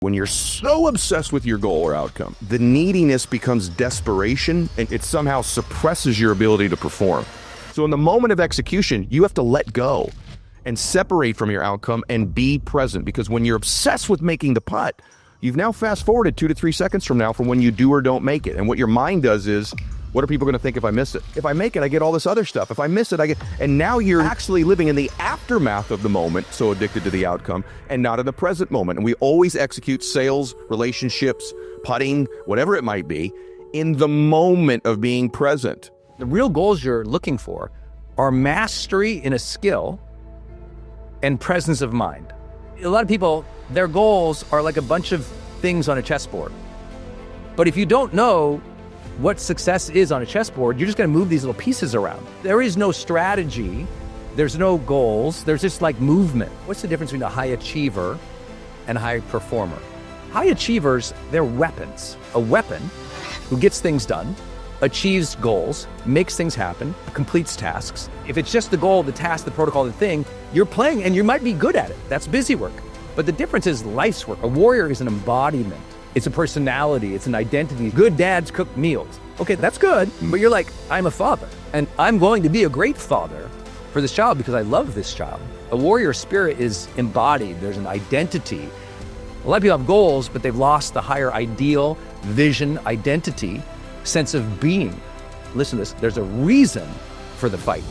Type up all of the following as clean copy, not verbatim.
When you're so obsessed with your goal or outcome, the neediness becomes desperation and it somehow suppresses your ability to perform. So in the moment of execution, you have to let go and separate from your outcome and be present, because when you're obsessed with making the putt, you've now fast forwarded 2 to 3 seconds from now from when you do or don't make it. And what your mind does is, what are people going to think if I miss it? If I make it, I get all this other stuff. If I miss it, I get... And now you're actually living in the aftermath of the moment, so addicted to the outcome, and not in the present moment. And we always execute sales, relationships, putting, whatever it might be, in the moment of being present. The real goals you're looking for are mastery in a skill and presence of mind. A lot of people, their goals are like a bunch of things on a chessboard. But if you don't know what success is on a chessboard, you're just going to move these little pieces around. There is no strategy. There's no goals. There's just like movement. What's the difference between a high achiever and a high performer? High achievers, they're weapons. A weapon who gets things done, achieves goals, makes things happen, completes tasks. If it's just the goal, the task, the protocol, the thing, you're playing and you might be good at it. That's busy work. But the difference is life's work. A warrior is an embodiment. It's a personality, it's an identity. Good dads cook meals. Okay, that's good, but you're like, I'm a father, and I'm going to be a great father for this child because I love this child. A warrior spirit is embodied, there's an identity. A lot of people have goals, but they've lost the higher ideal, vision, identity, sense of being. Listen to this, there's a reason for the fight.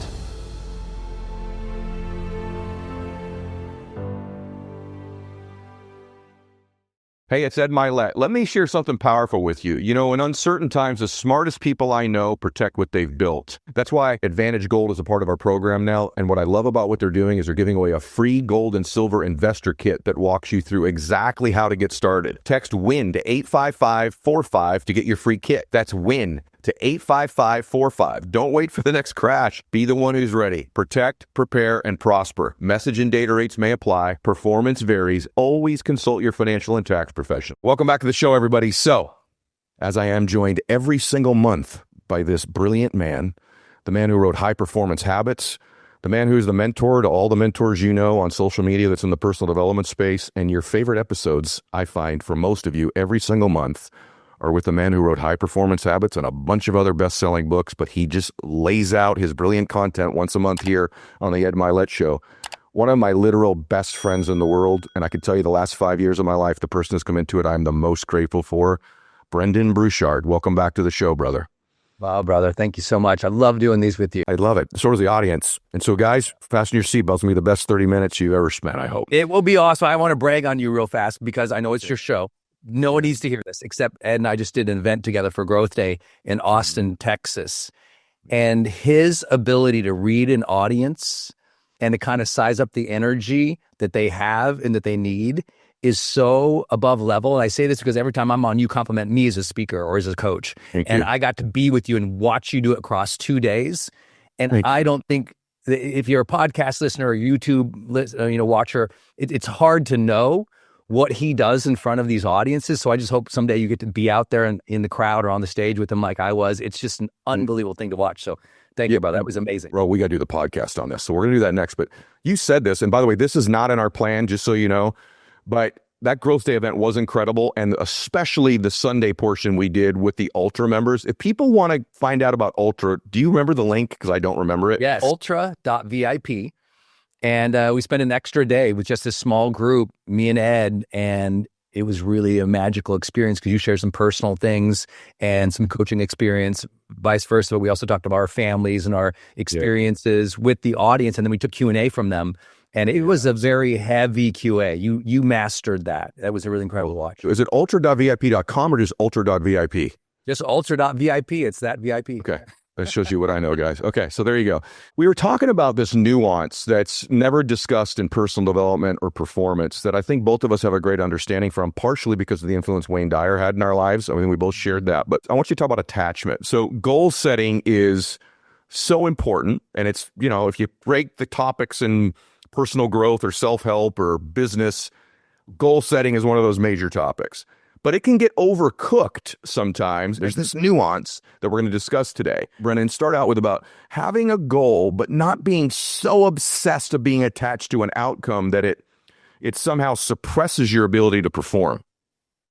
Hey, it's Ed Mylett. Let me share something powerful with you. You know, in uncertain times, the smartest people I know protect what they've built. That's why Advantage Gold is a part of our program now. And what I love about what they're doing is they're giving away a free gold and silver investor kit that walks you through exactly how to get started. Text WIN to 85545 to get your free kit. That's WIN to 85545. Don't wait for the next crash. Be the one who's ready. Protect, prepare, and prosper. Message and data rates may apply. Performance varies. Always consult your financial and tax professional. Welcome back to the show, everybody. So, as I am joined every single month by this brilliant man, the man who wrote High Performance Habits, the man who's the mentor to all the mentors you know on social media that's in the personal development space, and your favorite episodes, I find, for most of you every single month, are with the man who wrote High Performance Habits and a bunch of other best-selling books, but he just lays out his brilliant content once a month here on the Ed Mylett Show. One of my literal best friends in the world, and I can tell you the last 5 years of my life, the person who's come into it I'm the most grateful for, Brendon Burchard. Welcome back to the show, brother. Wow, brother. Thank you so much. I love doing these with you. I love it. So does the audience. And so, guys, fasten your seatbelts. It's going to be the best 30 minutes you've ever spent, I hope. It will be awesome. I want to brag on you real fast because I know it's your show. No one needs to hear this, except Ed and I just did an event together for Growth Day in Austin, Texas. And his ability to read an audience and to kind of size up the energy that they have and that they need is so above level. And I say this because every time I'm on, you compliment me as a speaker or as a coach. And I got to be with you and watch you do it across 2 days. And I don't think that if you're a podcast listener or YouTube watcher, it's hard to know what he does in front of these audiences. So I just hope someday you get to be out there and in the crowd or on the stage with him like I was. It's just an unbelievable thing to watch. So thank you, brother. That was amazing. Bro, we got to do the podcast on this. So we're going to do that next. But you said this, and by the way, this is not in our plan, just so you know, but that Growth Day event was incredible. And especially the Sunday portion we did with the Ultra members. If people want to find out about Ultra, do you remember the link? Because I don't remember it. Yes, ultra.vip. And we spent an extra day with just this small group, me and Ed, and it was really a magical experience because you shared some personal things and some coaching experience, vice versa. We also talked about our families and our experiences with the audience, and then we took Q&A from them. And it was a very heavy QA. You mastered that. That was a really incredible watch. Is it ultra.vip.com or just ultra.vip? Just ultra.vip. It's that VIP. Okay. That shows you what I know, guys. Okay, so there you go. We were talking about this nuance that's never discussed in personal development or performance that I think both of us have a great understanding from, partially because of the influence Wayne Dyer had in our lives. I mean, we both shared that. But I want you to talk about attachment. So goal setting is so important. And it's, you know, if you break the topics in personal growth or self-help or business, goal setting is one of those major topics. But it can get overcooked sometimes. There's this nuance that we're going to discuss today. Brendon, start out with about having a goal, but not being so obsessed of being attached to an outcome that it somehow suppresses your ability to perform.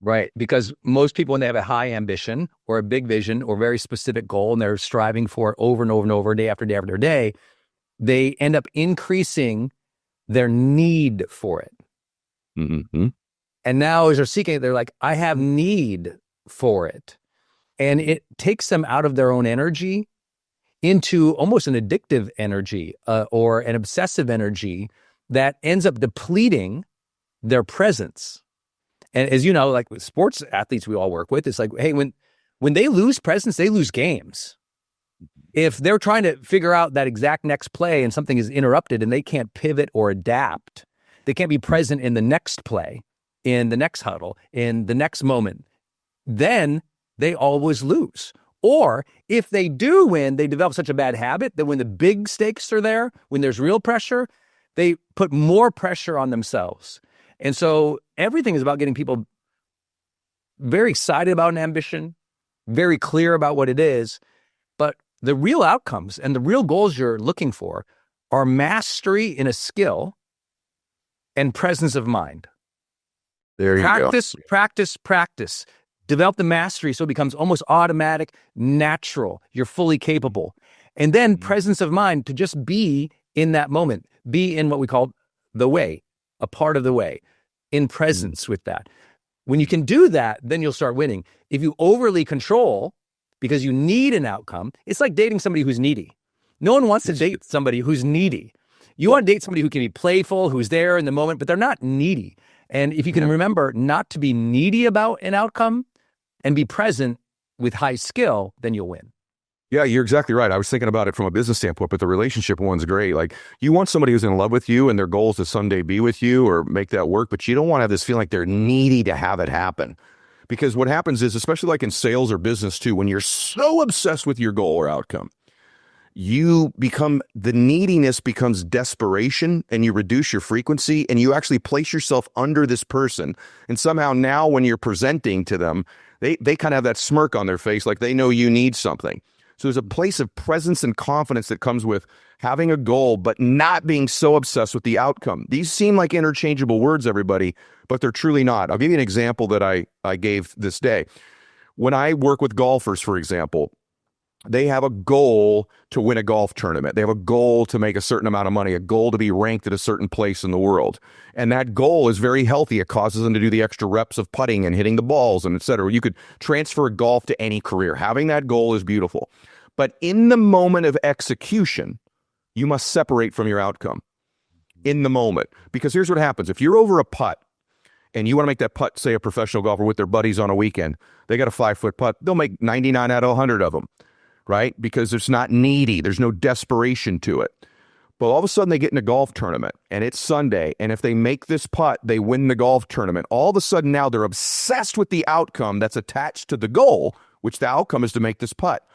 Right. Because most people, when they have a high ambition or a big vision or very specific goal and they're striving for it over and over and over, day after day after day, they end up increasing their need for it. Mm-hmm. And now as they're seeking it, they're like, I have need for it. And it takes them out of their own energy into almost an addictive energy or an obsessive energy that ends up depleting their presence. And as you know, like with sports athletes we all work with, it's like, hey, when they lose presence, they lose games. If they're trying to figure out that exact next play and something is interrupted and they can't pivot or adapt, they can't be present in the next play, in the next huddle, in the next moment, then they always lose. Or if they do win, they develop such a bad habit that when the big stakes are there, when there's real pressure, they put more pressure on themselves. And so everything is about getting people very excited about an ambition, very clear about what it is, but the real outcomes and the real goals you're looking for are mastery in a skill and presence of mind. There you go. Practice. Develop the mastery so it becomes almost automatic, natural. You're fully capable. And then presence of mind to just be in that moment, be in what we call the way, a part of the way, in presence with that. When you can do that, then you'll start winning. If you overly control because you need an outcome, it's like dating somebody who's needy. No one wants to date somebody who's needy. You want to date somebody who can be playful, who's there in the moment, but they're not needy. And if you can remember not to be needy about an outcome and be present with high skill, then you'll win. Yeah, you're exactly right. I was thinking about it from a business standpoint, but the relationship one's great. Like, you want somebody who's in love with you and their goal is to someday be with you or make that work, but you don't want to have this feeling like they're needy to have it happen. Because what happens is, especially like in sales or business too, when you're so obsessed with your goal or outcome, the neediness becomes desperation and you reduce your frequency and you actually place yourself under this person. And somehow now when you're presenting to them, they kind of have that smirk on their face like they know you need something. So there's a place of presence and confidence that comes with having a goal, but not being so obsessed with the outcome. These seem like interchangeable words, everybody, but they're truly not. I'll give you an example that I gave this day. When I work with golfers, for example, they have a goal to win a golf tournament. They have a goal to make a certain amount of money, a goal to be ranked at a certain place in the world. And that goal is very healthy. It causes them to do the extra reps of putting and hitting the balls and et cetera. You could transfer golf to any career. Having that goal is beautiful. But in the moment of execution, you must separate from your outcome in the moment. Because here's what happens. If you're over a putt and you want to make that putt, say a professional golfer with their buddies on a weekend, they got a 5-foot putt, they'll make 99 out of 100 of them. Right? Because it's not needy. There's no desperation to it. But all of a sudden they get in a golf tournament and it's Sunday. And if they make this putt, they win the golf tournament. All of a sudden now they're obsessed with the outcome that's attached to the goal, which the outcome is to make this putt.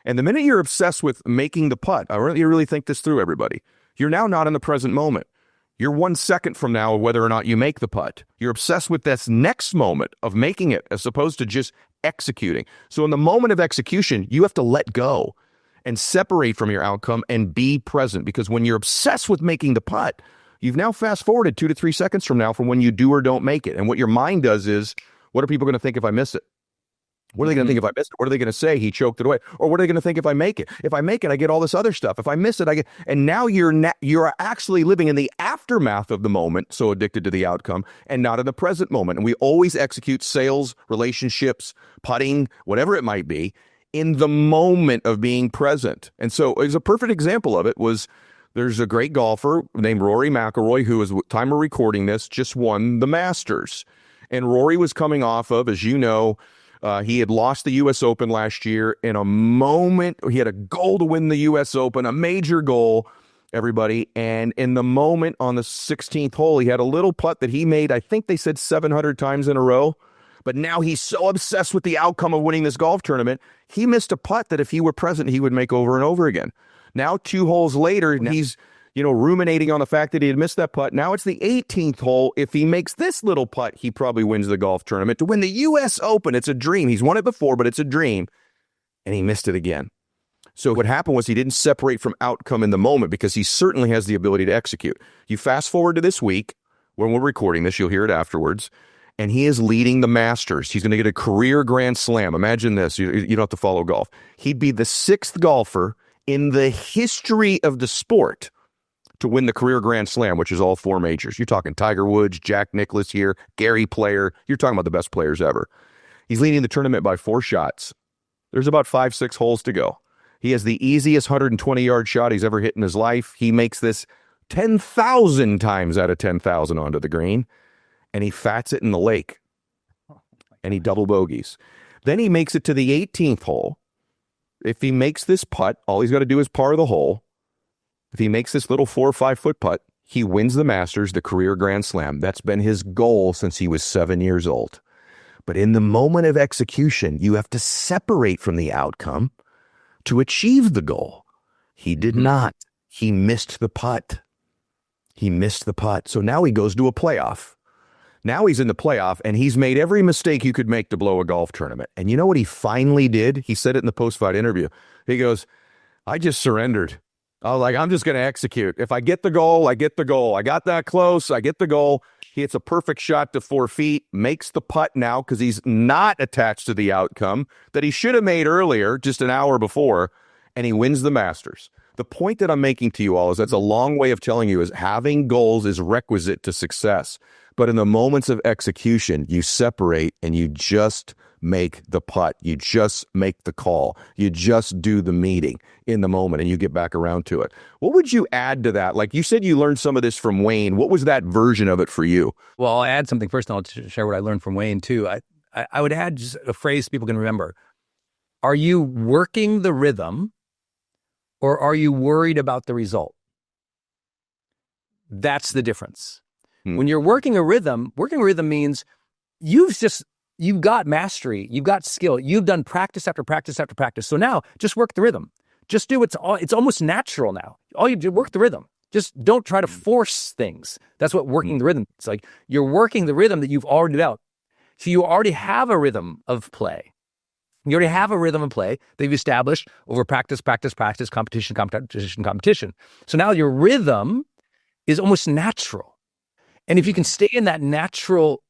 And the minute you're obsessed with making the putt, I want you to really think this through, everybody. You're now not in the present moment. You're 1 second from now of whether or not you make the putt. You're obsessed with this next moment of making it as opposed to just executing. So in the moment of execution, you have to let go and separate from your outcome and be present. Because when you're obsessed with making the putt, you've now fast forwarded 2 to 3 seconds from now from when you do or don't make it. And what your mind does is, what are people going to think if I miss it? What are they going to think if I miss it? What are they going to say? He choked it away. Or what are they going to think if I make it? If I make it, I get all this other stuff. If I miss it, I get... And now you're actually living in the aftermath of the moment, so addicted to the outcome, and not in the present moment. And we always execute sales, relationships, putting, whatever it might be, in the moment of being present. And so as a perfect example of it was, there's a great golfer named Rory McIlroy, who is, time of recording this, just won the Masters. And Rory was coming off of, as you know, he had lost the U.S. Open last year. In a moment, he had a goal to win the U.S. Open, a major goal, everybody. And in the moment on the 16th hole, he had a little putt that he made, I think they said 700 times in a row. But now he's so obsessed with the outcome of winning this golf tournament, he missed a putt that if he were present, he would make over and over again. Now, 2 holes later, he's ruminating on the fact that he had missed that putt. Now it's the 18th hole. If he makes this little putt, he probably wins the golf tournament to win the U.S. Open. It's a dream. He's won it before, but it's a dream. And he missed it again. So what happened was he didn't separate from outcome in the moment because he certainly has the ability to execute. You fast forward to this week, when we're recording this, you'll hear it afterwards. and he is leading the Masters. He's going to get a career Grand Slam. Imagine this. You don't have to follow golf. He'd be the 6th golfer in the history of the sport to win the career Grand Slam, which is all 4 majors. You're talking Tiger Woods, Jack Nicklaus here, Gary Player. You're talking about the best players ever. He's leading the tournament by 4 shots. There's about 5-6 holes to go. He has the easiest 120-yard shot he's ever hit in his life. He makes this 10,000 times out of 10,000 onto the green, and he fats it in the lake, and he double bogeys. Then he makes it to the 18th hole. If he makes this putt, all he's got to do is par the hole. If he makes this little 4 or 5 foot putt, he wins the Masters, the career Grand Slam. That's been his goal since he was 7 years old. But in the moment of execution, you have to separate from the outcome to achieve the goal. He did not. He missed the putt. He missed the putt. So now he goes to a playoff. Now he's in the playoff, and he's made every mistake you could make to blow a golf tournament. And you know what he finally did? He said it in the post-fight interview. He goes, I just surrendered. I was like, I'm just going to execute. If I get the goal, I get the goal. I got that close. I get the goal. He hits a perfect shot to 4 feet, makes the putt now because he's not attached to the outcome that he should have made earlier, just an hour before, and he wins the Masters. The point that I'm making to you all is that's a long way of telling you is having goals is requisite to success. But in the moments of execution, you separate and you just make the putt. You just make the call. You just do the meeting in the moment and you get back around to it. What would you add to that? Like you said, you learned some of this from Wayne. What was that version of it for you? Well, I'll add something first and I'll share what I learned from Wayne too. I would add just a phrase people can remember. Are you working the rhythm or are you worried about the result? That's the difference. When you're working a rhythm means you've got mastery, you've got skill, you've done practice after practice after practice. So now just work the rhythm. Just do it's almost natural now. All you do, work the rhythm. Just don't try to force things. That's what working the rhythm. It's like you're working the rhythm that you've already developed. So you already have a rhythm of play. You already have a rhythm of play that you've established over practice, competition. So now your rhythm is almost natural. And if you can stay in that natural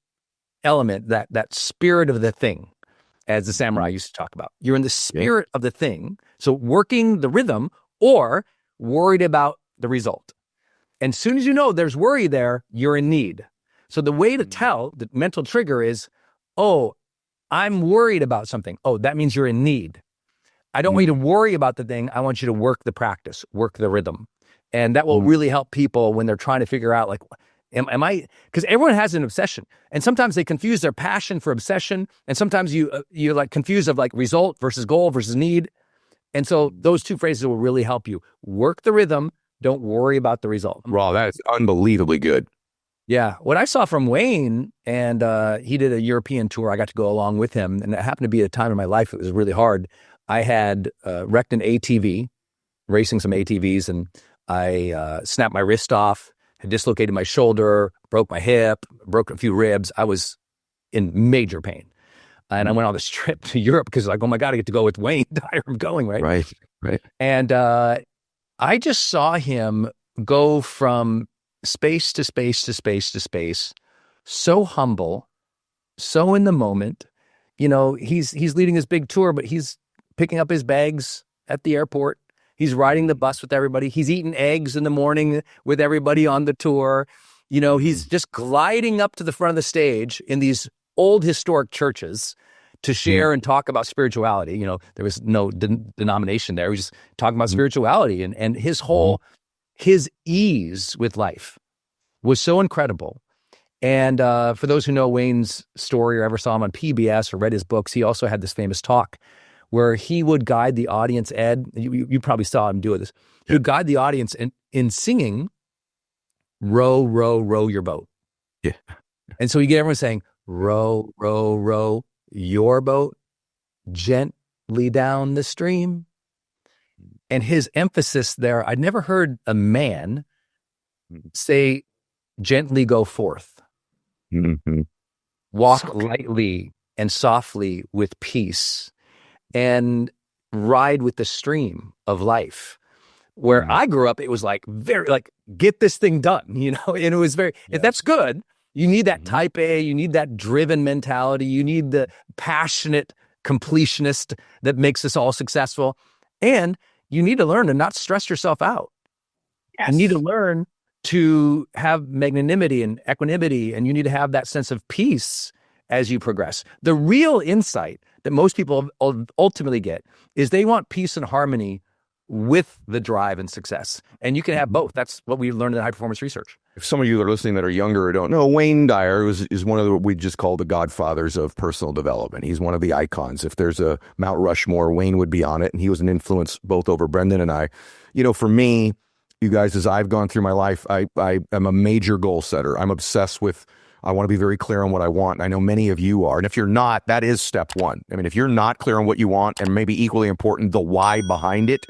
element, that spirit of the thing, as the samurai used to talk about, you're in the spirit of the thing. So working the rhythm or worried about the result. And as soon as you know there's worry there, you're in need. So the way to tell, the mental trigger is, oh, I'm worried about something. Oh, that means you're in need. I don't want you to worry about the thing. I want you to work the practice, work the rhythm. And that will really help people when they're trying to figure out, like, am I, because everyone has an obsession, and sometimes they confuse their passion for obsession, and sometimes you're like confused of like result versus goal versus need. And so those two phrases will really help you. Work the rhythm, don't worry about the result. Wow, that is unbelievably good. Yeah. What I saw from Wayne, and he did a European tour. I got to go along with him, and it happened to be a time in my life it was really hard. I had wrecked an ATV, racing some ATVs, and I snapped my wrist off, had dislocated my shoulder, broke my hip, broke a few ribs. I was in major pain. And I went on this trip to Europe because like, oh my God, I get to go with Wayne Dyer. I'm going, right? Right. And I just saw him go from space to space to space to space, so humble, so in the moment. You know, he's leading his big tour, but he's picking up his bags at the airport. He's riding the bus with everybody. He's eating eggs in the morning with everybody on the tour. You know, he's just gliding up to the front of the stage in these old historic churches to share and talk about spirituality. You know, there was no denomination there. He was just talking about spirituality and his whole, his ease with life was so incredible. And for those who know Wayne's story or ever saw him on PBS or read his books, he also had this famous talk where he would guide the audience, Ed, you probably saw him do this. He would guide the audience in singing, row, row, row your boat. Yeah. And so you get everyone saying, row, row, row your boat gently down the stream. And his emphasis there, I'd never heard a man say, gently go forth. Walk lightly and softly with peace. And ride with the stream of life. Where I grew up, it was like very like get this thing done, you know. And it was very that's good, You need that type A, you need that driven mentality, you need the passionate completionist that makes us all successful. And you need to learn to not stress yourself out. Yes. You need to learn to have magnanimity and equanimity, and you need to have that sense of peace as you progress. The real insight that most people ultimately get is they want peace and harmony with the drive and success. And you can have both. That's what we learned in high performance research. If some of you that are listening that are younger or don't know, Wayne Dyer is one of the, what we just call the godfathers of personal development. He's one of the icons. If there's a Mount Rushmore, Wayne would be on it. And he was an influence both over Brendon and I. You know, for me, you guys, as I've gone through my life, I am a major goal setter. I'm obsessed with, I want to be very clear on what I want. And I know many of you are. And if you're not, that is step one. I mean, if you're not clear on what you want, and maybe equally important, the why behind it,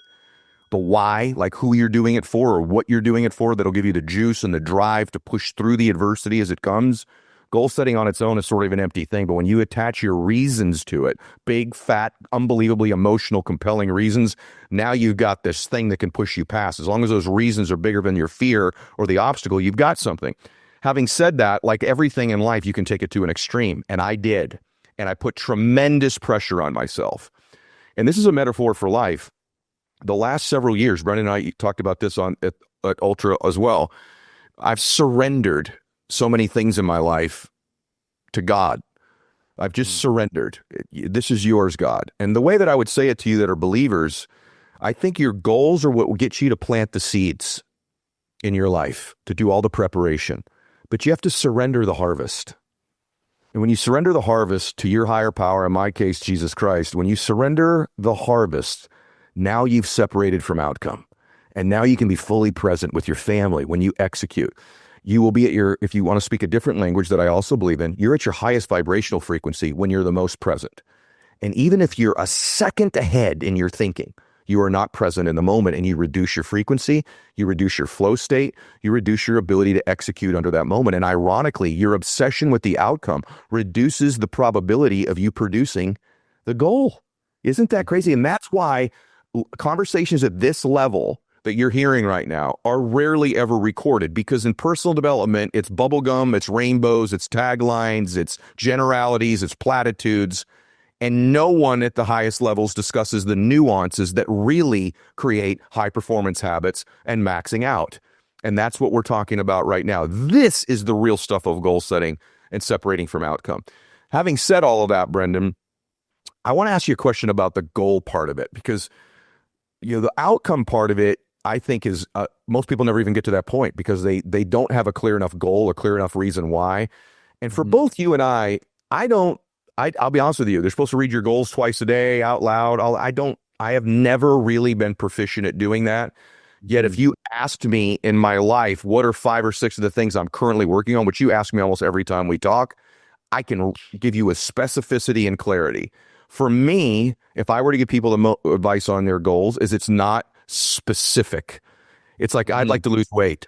the why, like who you're doing it for or what you're doing it for, that'll give you the juice and the drive to push through the adversity as it comes. Goal setting on its own is sort of an empty thing, but when you attach your reasons to it, big, fat, unbelievably emotional, compelling reasons, now you've got this thing that can push you past. As long as those reasons are bigger than your fear or the obstacle, you've got something. Having said that, like everything in life, you can take it to an extreme, and I did. And I put tremendous pressure on myself. And this is a metaphor for life. The last several years, Brendon and I talked about this at Ultra as well. I've surrendered so many things in my life to God. I've just surrendered. This is yours, God. And the way that I would say it to you that are believers, I think your goals are what will get you to plant the seeds in your life, to do all the preparation. But you have to surrender the harvest. And when you surrender the harvest to your higher power, in my case, Jesus Christ, when you surrender the harvest, now you've separated from outcome. And now you can be fully present with your family when you execute. You will be at your, if you want to speak a different language that I also believe in, you're at your highest vibrational frequency when you're the most present. And even if you're a second ahead in your thinking, you are not present in the moment, and you reduce your frequency, you reduce your flow state, you reduce your ability to execute under that moment. And ironically, your obsession with the outcome reduces the probability of you producing the goal. Isn't that crazy? And that's why conversations at this level that you're hearing right now are rarely ever recorded, because in personal development, it's bubblegum, it's rainbows, it's taglines, it's generalities, it's platitudes. And no one at the highest levels discusses the nuances that really create high performance habits and maxing out. And that's what we're talking about right now. This is the real stuff of goal setting and separating from outcome. Having said all of that, Brendon, I want to ask you a question about the goal part of it, because the outcome part of it, I think, is most people never even get to that point because they don't have a clear enough goal or clear enough reason why. And for both you and I'll be honest with you, they're supposed to read your goals twice a day out loud. I have never really been proficient at doing that. Yet if you asked me in my life, what are 5 or 6 of the things I'm currently working on, which you ask me almost every time we talk, I can give you a specificity and clarity. For me, if I were to give people advice on their goals, is it's not specific. It's like, I'd like to lose weight.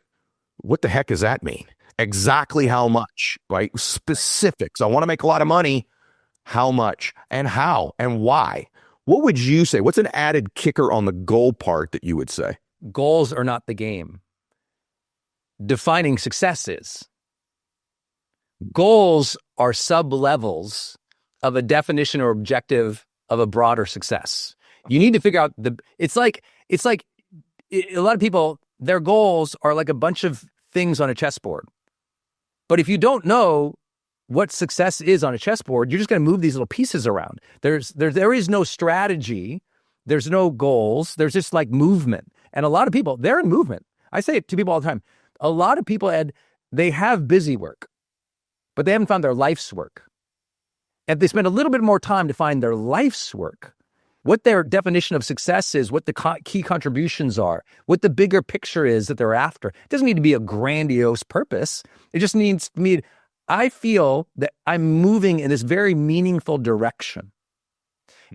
What the heck does that mean? Exactly how much, right? Specifics. I want to make a lot of money. How much and how and why? What would you say? What's an added kicker on the goal part that you would say? Goals are not the game. Defining success is. Goals are sub-levels of a definition or objective of a broader success. You need to figure out it's like a lot of people, their goals are like a bunch of things on a chessboard. But if you don't know what success is on a chessboard, you're just going to move these little pieces around. There is no strategy. There's no goals. There's just like movement. And a lot of people, they're in movement. I say it to people all the time. A lot of people, Ed, they have busy work, but they haven't found their life's work. And if they spend a little bit more time to find their life's work, what their definition of success is, what the key contributions are, what the bigger picture is that they're after. It doesn't need to be a grandiose purpose. It just needs to be, I feel that I'm moving in this very meaningful direction.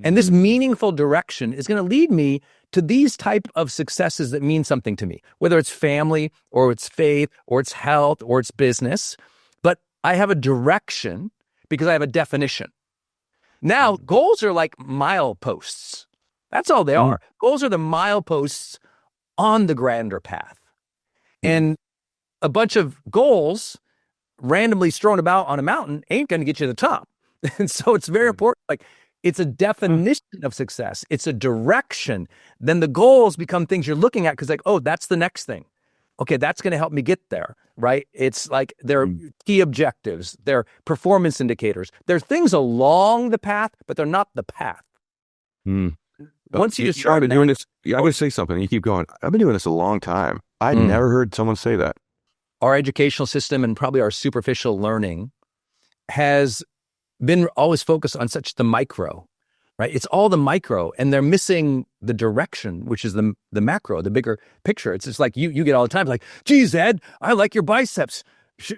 And this meaningful direction is going to lead me to these type of successes that mean something to me, whether it's family or it's faith or it's health or it's business. But I have a direction because I have a definition. Now, goals are like mileposts. That's all they are. Goals are the mileposts on the grander path. And a bunch of goals randomly strewn about on a mountain ain't going to get you to the top. And so it's very important. Like, it's a definition of success. It's a direction. Then the goals become things you're looking at because, like, oh, that's the next thing. Okay, that's going to help me get there, right? It's like they're key objectives. They're performance indicators. They're things along the path, but they're not the path. Once you just I've been doing this. I would say something. You keep going. I've been doing this a long time. I never heard someone say that. Our educational system and probably our superficial learning has been always focused on such the micro, right? It's all the micro, and they're missing the direction, which is the macro, the bigger picture. It's just like you get all the time, like, geez, Ed, I like your biceps.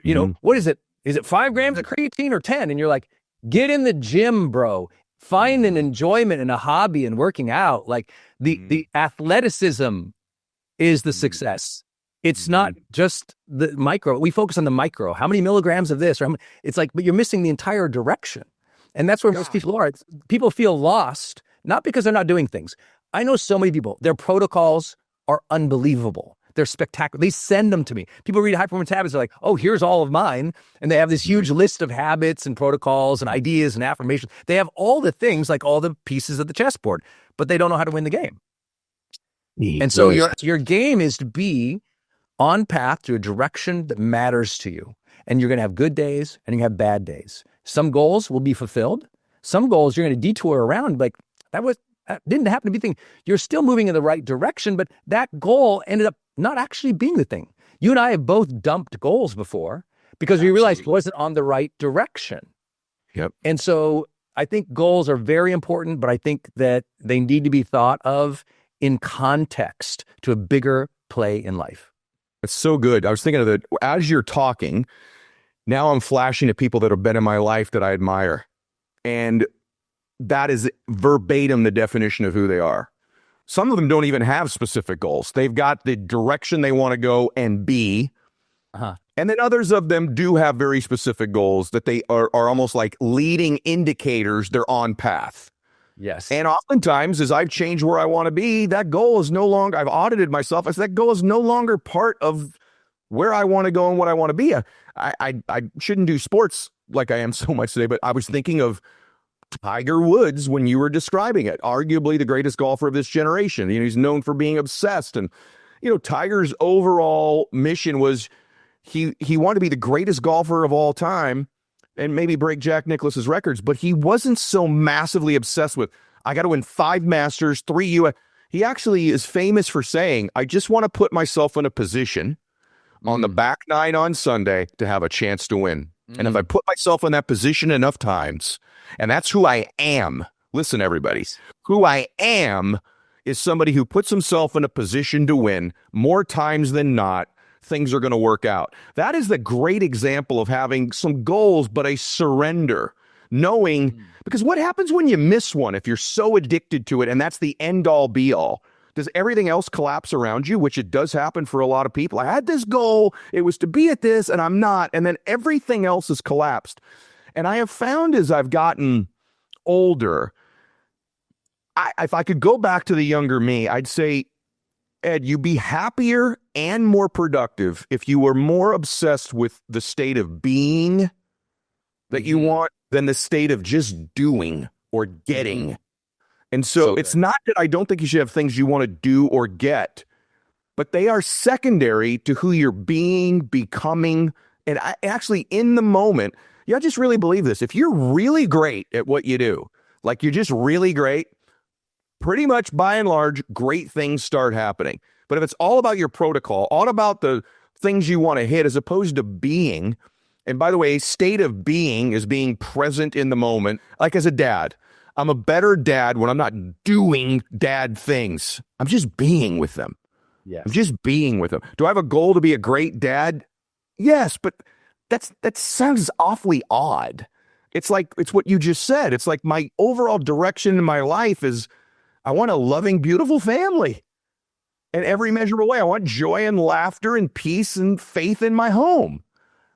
You know, what is it? Is it 5 grams of creatine or 10? And you're like, get in the gym, bro. Find an enjoyment and a hobby in working out. Like the athleticism is the success. It's not just the micro. We focus on the micro. How many milligrams of this? Or it's like, but you're missing the entire direction. And that's where most people are. People feel lost, not because they're not doing things. I know so many people, their protocols are unbelievable. They're spectacular. They send them to me. People read High Performance Habits. They're like, oh, here's all of mine. And they have this huge list of habits and protocols and ideas and affirmations. They have all the things, like all the pieces of the chessboard, but they don't know how to win the game. And so your game is to be on path to a direction that matters to you. And you're going to have good days and you have bad days. Some goals will be fulfilled. Some goals you're going to detour around. Like, that didn't happen to be the thing. You're still moving in the right direction, but that goal ended up not actually being the thing. You and I have both dumped goals before because we realized it wasn't on the right direction. Yep. And so I think goals are very important, but I think that they need to be thought of in context to a bigger play in life. It's so good. I was thinking of that as you're talking. Now I'm flashing to people that have been in my life that I admire. And that is verbatim the definition of who they are. Some of them don't even have specific goals. They've got the direction they want to go and be. And then others of them do have very specific goals that they are almost like leading indicators they're on path. Yes. And oftentimes, as I've changed where I want to be, that goal is no longer, I've audited myself, I said that goal is no longer part of where I want to go and what I want to be. I shouldn't do sports like I am so much today, but I was thinking of Tiger Woods when you were describing it, arguably the greatest golfer of this generation. You know, he's known for being obsessed. And, you know, Tiger's overall mission was he wanted to be the greatest golfer of all time and maybe break Jack Nicklaus's records, but he wasn't so massively obsessed with, I got to win 5 Masters, 3 U.S. He actually is famous for saying, I just want to put myself in a position on the back 9 on Sunday to have a chance to win. And if I put myself in that position enough times, and that's who I am. Listen, everybody, who I am is somebody who puts himself in a position to win more times than not. Things are going to work out. That is the great example of having some goals, but a surrender, knowing, because what happens when you miss one, if you're so addicted to it, and that's the end all be all, does everything else collapse around you, which it does happen for a lot of people. I had this goal, it was to be at this, and I'm not, and then everything else has collapsed. And I have found as I've gotten older, if I could go back to the younger me, I'd say, Ed, you'd be happier and more productive if you were more obsessed with the state of being that you want than the state of just doing or getting. And so it's not that I don't think you should have things you want to do or get, but they are secondary to who you're being, becoming. And I actually, in the moment, I just really believe this. If you're really great at what you do, like you're just really great, pretty much by and large, great things start happening. But if it's all about your protocol, all about the things you want to hit as opposed to being, and by the way, state of being is being present in the moment. Like as a dad, I'm a better dad when I'm not doing dad things. I'm just being with them. Yes. I'm just being with them. Do I have a goal to be a great dad? Yes, but that sounds awfully odd. It's like, it's what you just said. It's like my overall direction in my life is I want a loving, beautiful family in every measurable way. I want joy and laughter and peace and faith in my home,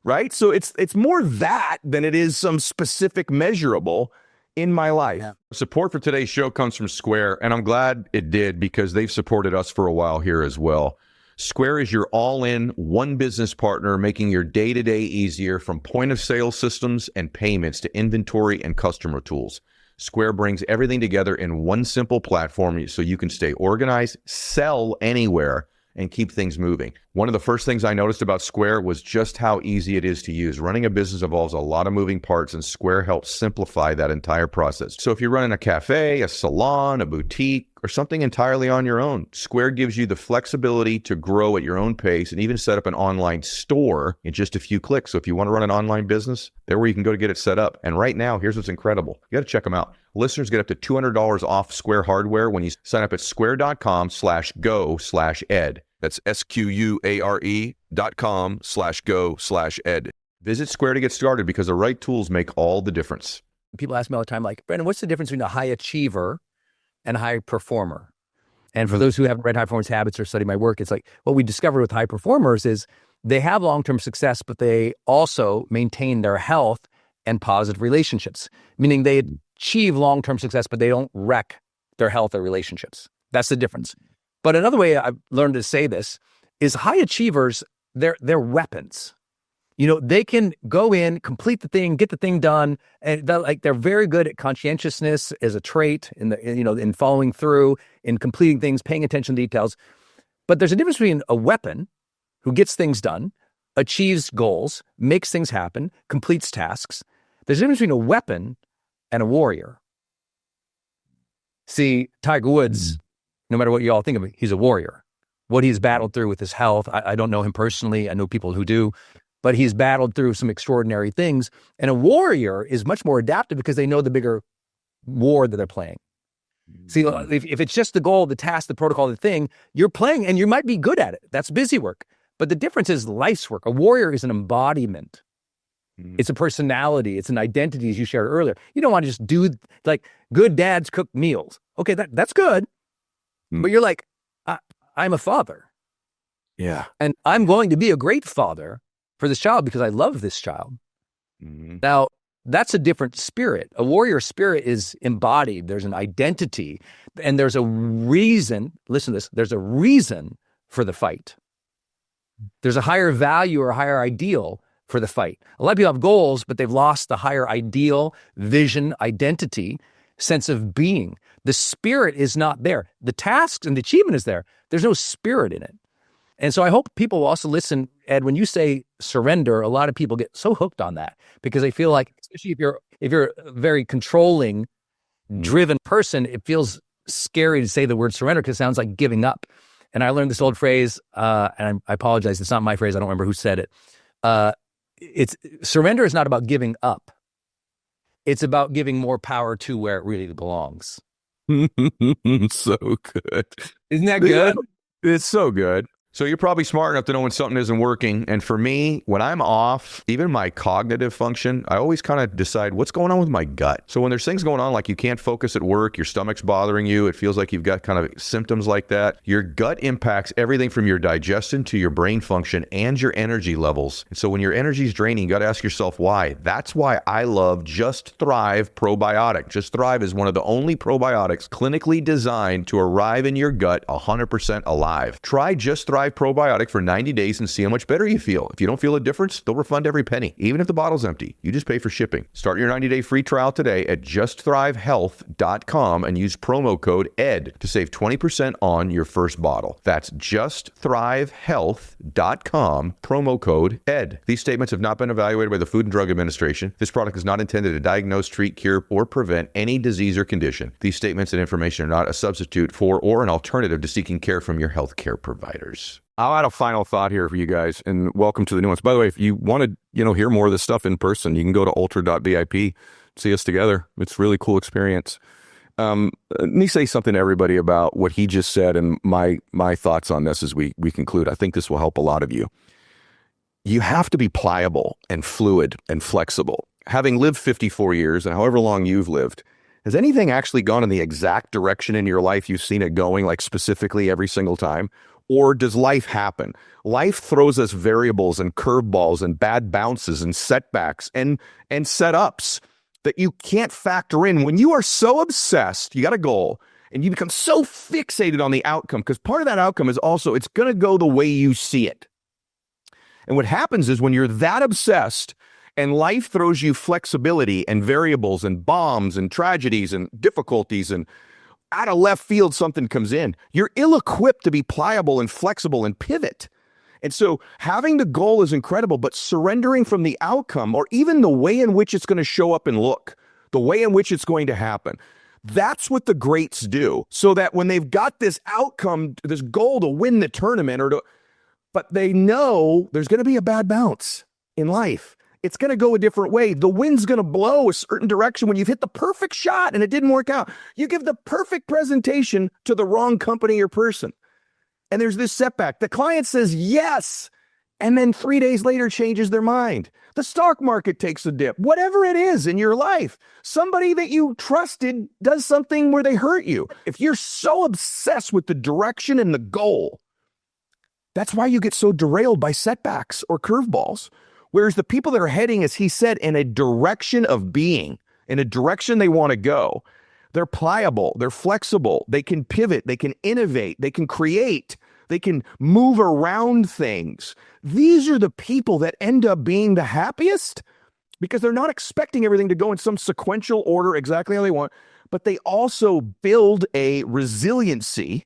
right? So it's more that than it is some specific measurable in my life. Yeah. Support for today's show comes from Square, and I'm glad it did because they've supported us for a while here as well. Square is your all-in one business partner, making your day-to-day easier, from point-of-sale systems and payments to inventory and customer tools. Square brings everything together in one simple platform so you can stay organized, sell anywhere, and keep things moving. One of the first things I noticed about Square was just how easy it is to use. Running a business involves a lot of moving parts, and Square helps simplify that entire process. So if you're running a cafe, a salon, a boutique, or something entirely on your own, Square gives you the flexibility to grow at your own pace and even set up an online store in just a few clicks. So if you want to run an online business, they're where you can go to get it set up. And right now, here's what's incredible. You got to check them out. Listeners get up to $200 off Square hardware when you sign up at square.com/go/ed. That's SQUARE.com/go/ed. Visit Square to get started, because the right tools make all the difference. People ask me all the time, like, Brendon, what's the difference between a high achiever and a high performer? And for those who haven't read High Performance Habits or studied my work, it's like, what we discovered with high performers is they have long-term success, but they also maintain their health and positive relationships, meaning they achieve long-term success, but they don't wreck their health or relationships. That's the difference. But another way I've learned to say this is high achievers, they're weapons. You know, they can go in, complete the thing, get the thing done, and they're very good at conscientiousness as a trait in following through, in completing things, paying attention to details. But there's a difference between a weapon who gets things done, achieves goals, makes things happen, completes tasks. There's a difference between a weapon and a warrior. See, Tiger Woods, no matter what you all think of him, he's a warrior. What he's battled through with his health, I don't know him personally. I know people who do, but he's battled through some extraordinary things. And a warrior is much more adaptive because they know the bigger war that they're playing. See, if it's just the goal, the task, the protocol, the thing, you're playing and you might be good at it. That's busy work. But the difference is life's work. A warrior is an embodiment. It's a personality. It's an identity, as you shared earlier. You don't want to just do, like, good dads cook meals. Okay, that's good. But you're like, I'm a father. Yeah. And I'm going to be a great father for this child because I love this child. Now, that's a different spirit. A warrior spirit is embodied. There's an identity, and there's a reason. Listen to this. There's a reason for the fight. There's a higher value or a higher ideal for the fight. A lot of people have goals, but they've lost the higher ideal, vision, identity, sense of being. The spirit is not there. The tasks and the achievement is there. There's no spirit in it. And so I hope people will also listen, Ed, when you say surrender, a lot of people get so hooked on that because they feel like, especially if you're a very controlling, driven person, it feels scary to say the word surrender because it sounds like giving up. And I learned this old phrase, and I apologize, it's not my phrase, I don't remember who said it. It's surrender is not about giving up. It's about giving more power to where it really belongs. So good. Isn't that good? It's so good. So you're probably smart enough to know when something isn't working. And for me, when I'm off, even my cognitive function, I always kind of decide what's going on with my gut. So when there's things going on, like you can't focus at work, your stomach's bothering you, it feels like you've got kind of symptoms like that. Your gut impacts everything from your digestion to your brain function and your energy levels. And so when your energy is draining, you got to ask yourself why. That's why I love Just Thrive Probiotic. Just Thrive is one of the only probiotics clinically designed to arrive in your gut 100% alive. Try Just Thrive Probiotic for 90 days and see how much better you feel. If you don't feel a difference, they'll refund every penny, even if the bottle's empty. You just pay for shipping. Start your 90-day free trial today at justthrivehealth.com and use promo code ED to save 20% on your first bottle. That's justthrivehealth.com, promo code ED. These statements have not been evaluated by the Food and Drug Administration. This product is not intended to diagnose, treat, cure, or prevent any disease or condition. These statements and information are not a substitute for or an alternative to seeking care from your healthcare providers. I'll add a final thought here for you guys, and welcome to the Nuance. By the way, if you want to, hear more of this stuff in person, you can go to ultra.vip, see us together. It's a really cool experience. Let me say something to everybody about what he just said and my thoughts on this as we conclude. I think this will help a lot of you. You have to be pliable and fluid and flexible. Having lived 54 years and however long you've lived, has anything actually gone in the exact direction in your life you've seen it going, like specifically every single time? Or does life happen? Life throws us variables and curveballs and bad bounces and setbacks and setups that you can't factor in. When you are so obsessed, you got a goal, And you become so fixated on the outcome, because part of that outcome is also, it's going to go the way you see it. And what happens is when you're that obsessed and life throws you flexibility and variables and bombs and tragedies and difficulties, and out of left field something comes in, you're ill-equipped to be pliable and flexible and pivot. And so having the goal is incredible, but surrendering from the outcome, or even the way in which it's going to show up and look, the way in which it's going to happen, that's what the greats do. So that when they've got this outcome, this goal to win the tournament, but they know there's going to be a bad bounce in life. It's going to go a different way. The wind's going to blow a certain direction when you've hit the perfect shot and it didn't work out. You give the perfect presentation to the wrong company or person, and there's this setback. The client says yes, and then 3 days later changes their mind. The stock market takes a dip. Whatever it is in your life, somebody that you trusted does something where they hurt you. If you're so obsessed with the direction and the goal, that's why you get so derailed by setbacks or curveballs. Whereas the people that are heading, as he said, in a direction of being, in a direction they want to go, they're pliable, they're flexible, they can pivot, they can innovate, they can create, they can move around things. These are the people that end up being the happiest, because they're not expecting everything to go in some sequential order exactly how they want, but they also build a resiliency,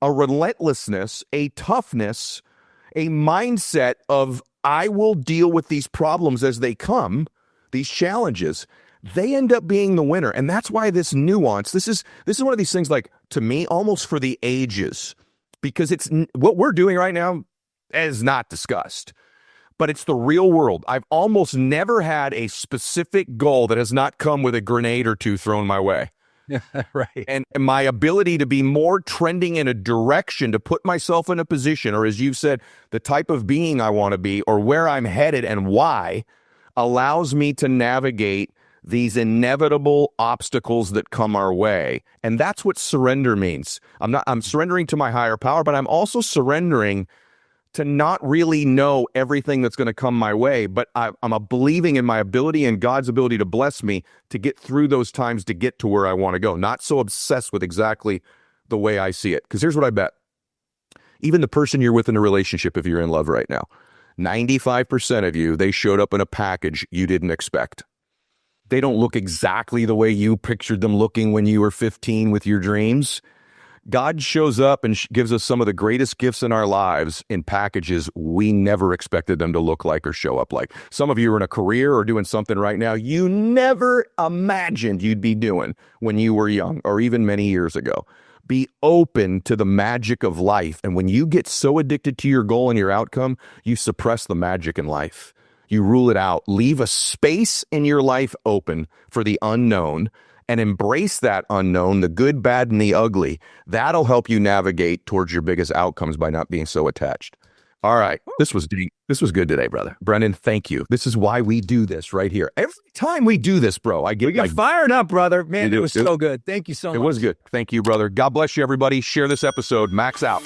a relentlessness, a toughness, a mindset of, I will deal with these problems as they come, these challenges. They end up being the winner. And that's why this nuance, this is one of these things, like, to me, almost for the ages, because it's what we're doing right now is not discussed, but it's the real world. I've almost never had a specific goal that has not come with a grenade or two thrown my way. Right. And my ability to be more trending in a direction, to put myself in a position, or as you've said, the type of being I want to be, or where I'm headed and why, allows me to navigate these inevitable obstacles that come our way. And that's what surrender means. I'm surrendering to my higher power, but I'm also surrendering to not really know everything that's going to come my way, but I'm believing in my ability and God's ability to bless me to get through those times, to get to where I want to go. Not so obsessed with exactly the way I see it. Because here's what I bet. Even the person you're with in a relationship, if you're in love right now, 95% of you, they showed up in a package you didn't expect. They don't look exactly the way you pictured them looking when you were 15 with your dreams. God shows up and gives us some of the greatest gifts in our lives in packages we never expected them to look like or show up like. Some of you are in a career or doing something right now you never imagined you'd be doing when you were young, or even many years ago. Be open to the magic of life. And when you get so addicted to your goal and your outcome, you suppress the magic in life. You rule it out. Leave a space in your life open for the unknown, and embrace that unknown, the good, bad, and the ugly. That'll help you navigate towards your biggest outcomes by not being so attached. All right. This was good today, brother. Brendon, thank you. This is why we do this right here. Every time we do this, bro, we got fired up, brother. Man, it was so good. Thank you so much. It was good. Thank you, brother. God bless you, everybody. Share this episode. Max out.